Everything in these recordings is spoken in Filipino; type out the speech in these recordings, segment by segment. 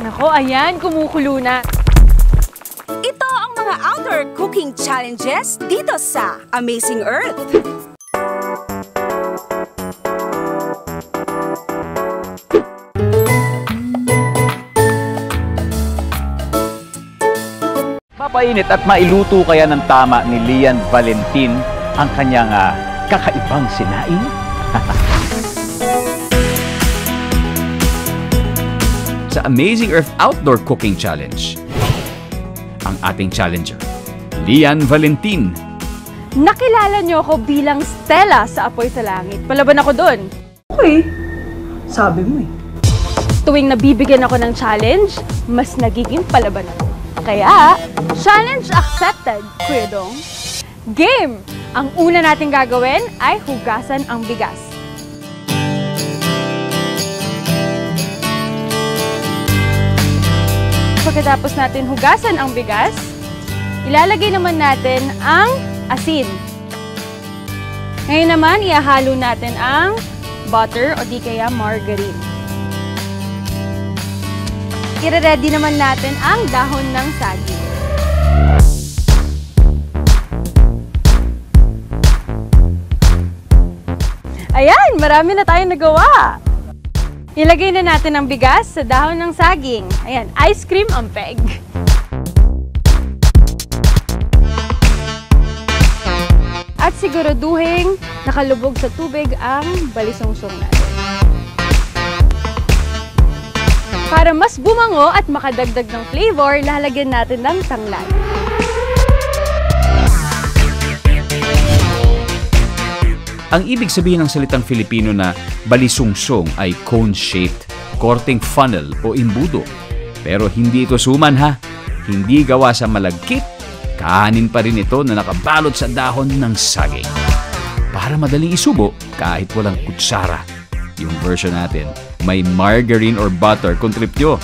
Nako, ayan, kumukulo na. Ito ang mga outdoor cooking challenges dito sa Amazing Earth. Mapainit at mailuto kaya ng tama ni Lian Valentin ang kanyang kakaibang sinaing? Sa Amazing Earth Outdoor Cooking Challenge, ang ating challenger, Lian Valentin. Nakilala niyo ako bilang Stella sa Apoy sa Langit. Palaban ako doon. Okay. Sabi mo eh. Tuwing nabibigyan ako ng challenge, mas nagiging palaban ako. Kaya, challenge accepted, Kuya Dong. Game! Ang una nating gagawin ay hugasan ang bigas. Pagkatapos natin hugasan ang bigas, ilalagay naman natin ang asin. Ngayon naman, ihahalo natin ang butter o di kaya margarine. I-ready naman natin ang dahon ng saging. Ayan, marami na tayong nagawa. Ilagay na natin ang bigas sa dahon ng saging. Ayan, ice cream ang peg. At siguraduhin nakalubog sa tubig ang balisungsong natin. Para mas bumango at makadagdag ng flavor, lalagyan natin ng tanglad. Ang ibig sabihin ng salitang Filipino na balisungsong ay cone-shaped, korteng funnel o imbudo. Pero hindi ito suman ha. Hindi gawa sa malagkit, kanin pa rin ito na nakabalot sa dahon ng saging. Para madaling isubo kahit walang kutsara. Yung version natin, may margarine or butter kung trip nyo.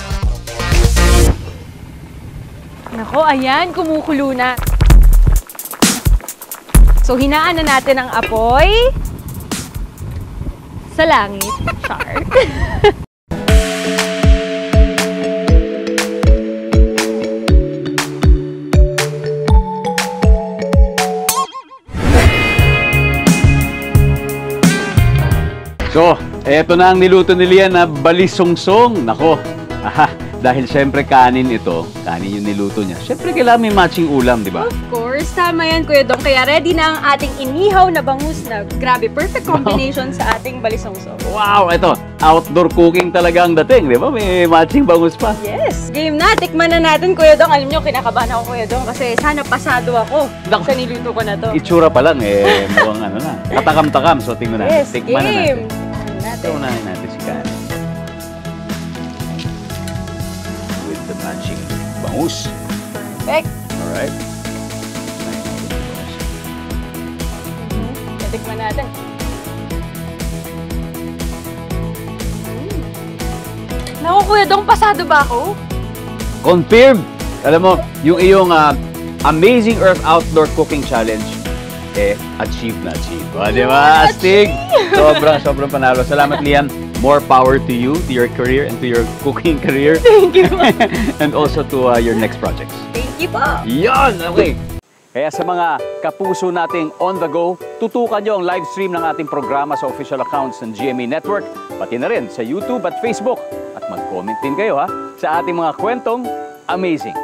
Nako, ayan, kumukulo na. So, hinaan na natin ang apoy sa langit. Char. So, eto na ang niluto ni Lian na balisungsong. Nako, dahil syempre kanin ito, kanin yung niluto niya. Syempre kailangan may matching ulam, di ba? Of course, tama yan, Kuya Dong. Kaya ready na ang ating inihaw na bangus na grabe, perfect combination sa ating balisungsong. Wow, ito, outdoor cooking talaga ang dating, di ba? May matching bangus pa. Yes! Game na, tikman na natin, Kuya Dong. Alam nyo, kinakabahan ako, Kuya Dong, kasi sana pasado ako sa niluto ko na to. Itsura pa lang, mukhang ano na. Katakam-takam, so tingnan natin. Yes, Tikman na game! natin. Ito unahin natin si kanin. With the matching bangus. Perfect! Alright. Tikman natin. Naku, Kuya Dong, pasado ba ako? Confirmed! Alam mo, yung iyong Amazing Earth Outdoor Cooking Challenge, achieve na achieve. Di ba, Astig? Sobrang panalo. Salamat, Lian. More power to you, to your career, and to your cooking career. Thank you. And also to your next projects. Thank you po. Yan! Okay. Kaya sa mga kapuso nating on the go, tutukan nyo ang live stream ng ating programa sa official accounts ng GMA Network, pati na rin sa YouTube at Facebook. At mag-comment din kayo sa ating mga kwentong amazing.